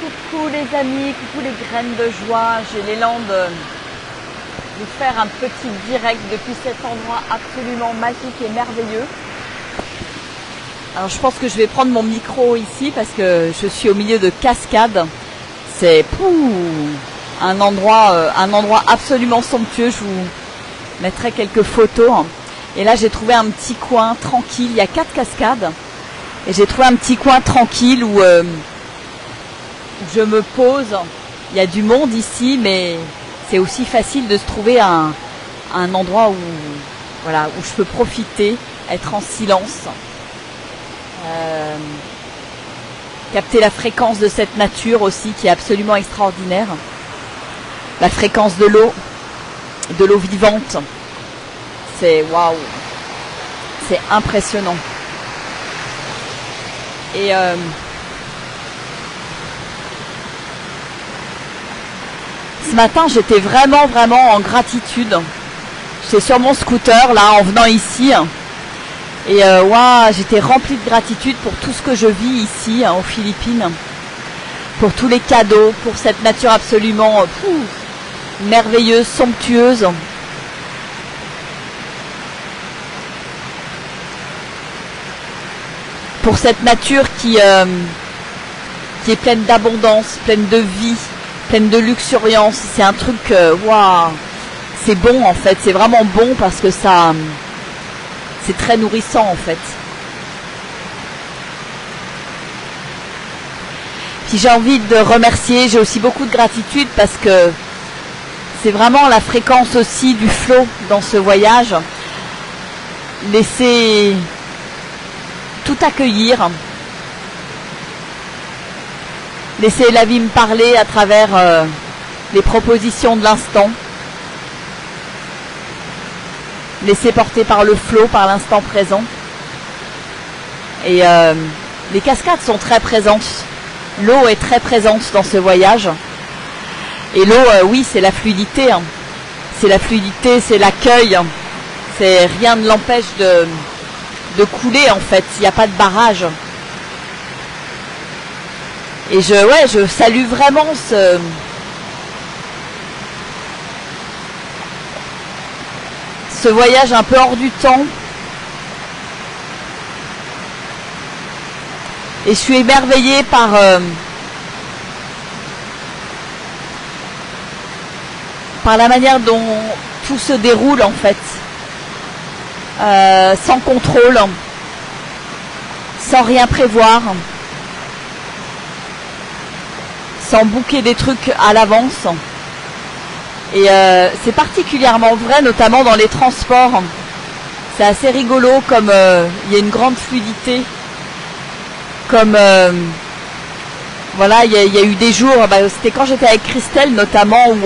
Coucou les amis, coucou les graines de joie. J'ai l'élan de vous faire un petit direct depuis cet endroit absolument magique et merveilleux. Alors je pense que je vais prendre mon micro ici parce que je suis au milieu de cascades. C'est un endroit absolument somptueux. Je vous mettrai quelques photos. Et là j'ai trouvé un petit coin tranquille. Il y a 4 cascades. Et j'ai trouvé un petit coin tranquille où je me pose. Il y a du monde ici, mais c'est aussi facile de se trouver un endroit où je peux profiter, être en silence, capter la fréquence de cette nature aussi qui est absolument extraordinaire. La fréquence de l'eau vivante. C'est waouh, c'est impressionnant. Et ce matin, j'étais vraiment en gratitude. J'étais sur mon scooter là en venant ici et j'étais remplie de gratitude pour tout ce que je vis ici aux Philippines, pour tous les cadeaux, pour cette nature absolument merveilleuse, somptueuse. Pour cette nature qui est pleine d'abondance, pleine de vie, pleine de luxuriance. C'est un truc, c'est bon en fait, c'est vraiment bon parce que c'est très nourrissant en fait. Puis j'ai envie de remercier, j'ai aussi beaucoup de gratitude parce que c'est vraiment la fréquence aussi du flow dans ce voyage. Laisser tout accueillir. Laisser la vie me parler à travers les propositions de l'instant. Laisser porter par le flot, par l'instant présent. Et les cascades sont très présentes. L'eau est très présente dans ce voyage. Et l'eau, oui, c'est la fluidité. C'est la fluidité, c'est l'accueil. C'est rien ne l'empêche de couler en fait. Il n'y a pas de barrage. Et je salue vraiment ce voyage un peu hors du temps. Et je suis émerveillée par la manière dont tout se déroule en fait. Sans contrôle, sans rien prévoir. Sans booker des trucs à l'avance. Et c'est particulièrement vrai, notamment dans les transports. C'est assez rigolo comme il y a une grande fluidité. Comme il y a eu des jours, c'était quand j'étais avec Christelle notamment, où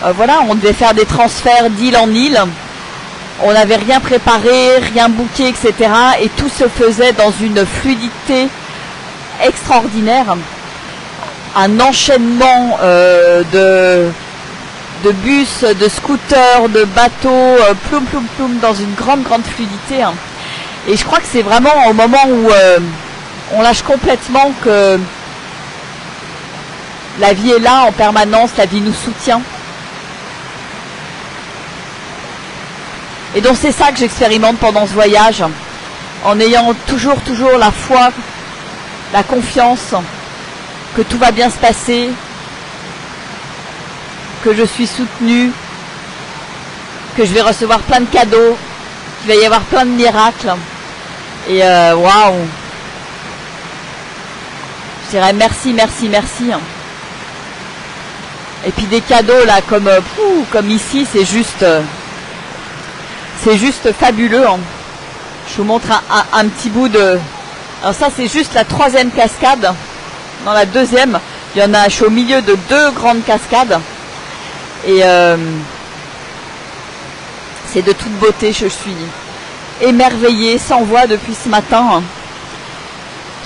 on devait faire des transferts d'île en île. On n'avait rien préparé, rien booké, etc. Et tout se faisait dans une fluidité extraordinaire. Un enchaînement de bus, de scooters, de bateaux, ploum, dans une grande fluidité. Et je crois que c'est vraiment au moment où on lâche complètement que la vie est là en permanence, la vie nous soutient. Et donc c'est ça que j'expérimente pendant ce voyage, en ayant toujours la foi, la confiance, que tout va bien se passer, que je suis soutenue, que je vais recevoir plein de cadeaux, qu'il va y avoir plein de miracles. Et waouh, je dirais merci. Et puis des cadeaux là comme ici, c'est juste fabuleux. Je vous montre un petit bout de... Alors ça c'est juste la 3e cascade. Dans la 2e, je suis au milieu de 2 grandes cascades. Et c'est de toute beauté, je suis émerveillée, sans voix depuis ce matin.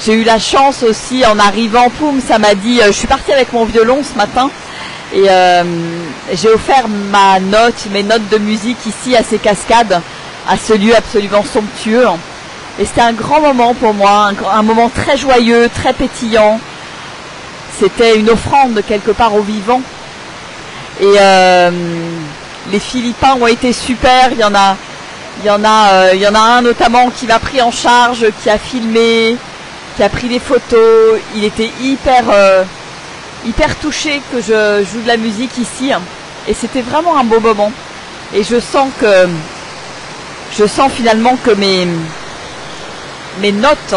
J'ai eu la chance aussi en arrivant, ça m'a dit, je suis partie avec mon violon ce matin. Et j'ai offert mes notes de musique ici à ces cascades, à ce lieu absolument somptueux. Et c'était un grand moment pour moi, un moment très joyeux, très pétillant. c'était une offrande quelque part au vivant. Et les Philippins ont été super. Il y en a un notamment qui m'a pris en charge, qui a filmé, qui a pris des photos. Il était hyper touché que je joue de la musique ici. Et c'était vraiment un beau moment. Et je sens finalement que mes notes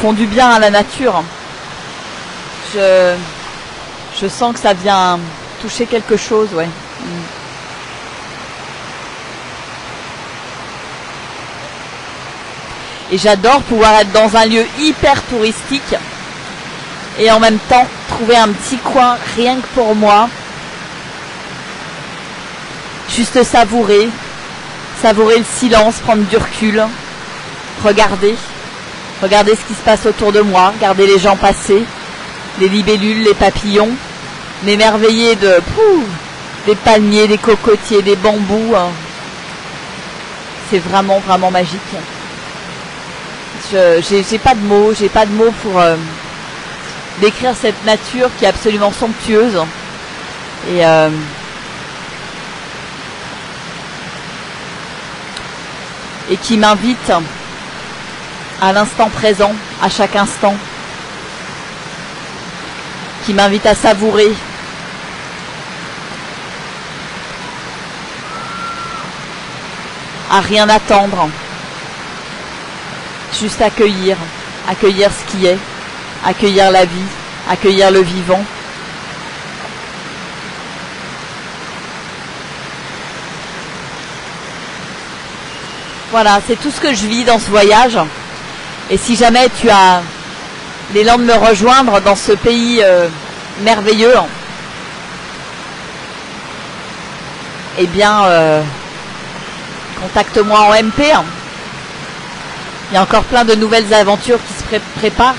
font du bien à la nature. Je sens que ça vient toucher quelque chose, ouais. Et j'adore pouvoir être dans un lieu hyper touristique et en même temps trouver un petit coin rien que pour moi. Juste savourer le silence, prendre du recul, regarder ce qui se passe autour de moi, regarder les gens passer, les libellules, les papillons, m'émerveiller des palmiers, des cocotiers, des bambous. C'est vraiment, vraiment magique. J'ai pas de mots pour décrire cette nature qui est absolument somptueuse. Et qui m'invite à l'instant présent, à chaque instant, qui m'invite à savourer, à rien attendre, juste accueillir ce qui est, accueillir la vie, accueillir le vivant. Voilà, c'est tout ce que je vis dans ce voyage. Et si jamais tu as l'élan de me rejoindre dans ce pays merveilleux, eh bien, contacte-moi en MP. Il y a encore plein de nouvelles aventures qui se préparent,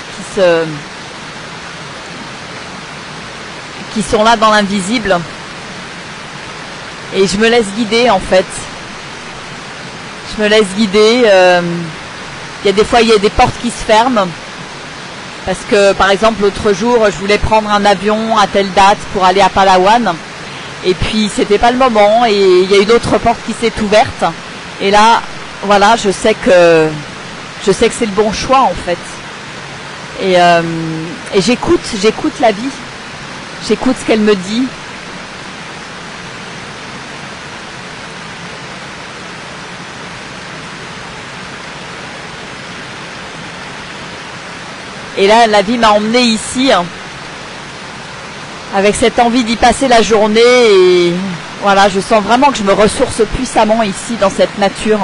qui sont là dans l'invisible. Et je me laisse guider en fait. Je me laisse guider. Il y a des fois, il y a des portes qui se ferment. Parce que, par exemple, l'autre jour, je voulais prendre un avion à telle date pour aller à Palawan. Et puis, c'était pas le moment. Et il y a une autre porte qui s'est ouverte. Et là, voilà, je sais que c'est le bon choix, en fait. Et j'écoute la vie. J'écoute ce qu'elle me dit. Et là, la vie m'a emmenée ici, avec cette envie d'y passer la journée. Et voilà, je sens vraiment que je me ressource puissamment ici, dans cette nature.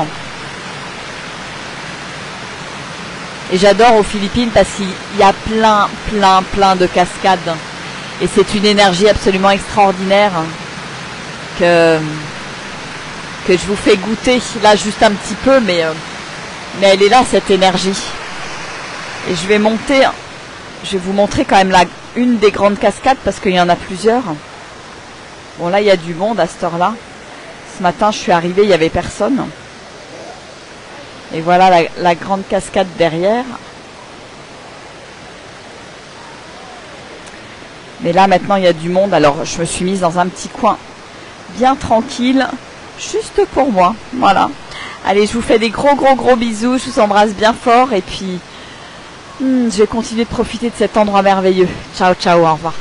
Et j'adore aux Philippines parce qu'il y a plein de cascades. Et c'est une énergie absolument extraordinaire que je vous fais goûter. Là, juste un petit peu, mais elle est là, cette énergie. Et je vais vous montrer quand même une des grandes cascades parce qu'il y en a plusieurs. Bon, là, il y a du monde à cette heure-là. Ce matin, je suis arrivée, il n'y avait personne. Et voilà la grande cascade derrière. Mais là, maintenant, il y a du monde. Alors, je me suis mise dans un petit coin bien tranquille, juste pour moi. Voilà. Allez, je vous fais des gros bisous. Je vous embrasse bien fort. Et puis... je vais continuer de profiter de cet endroit merveilleux. Ciao, ciao, au revoir.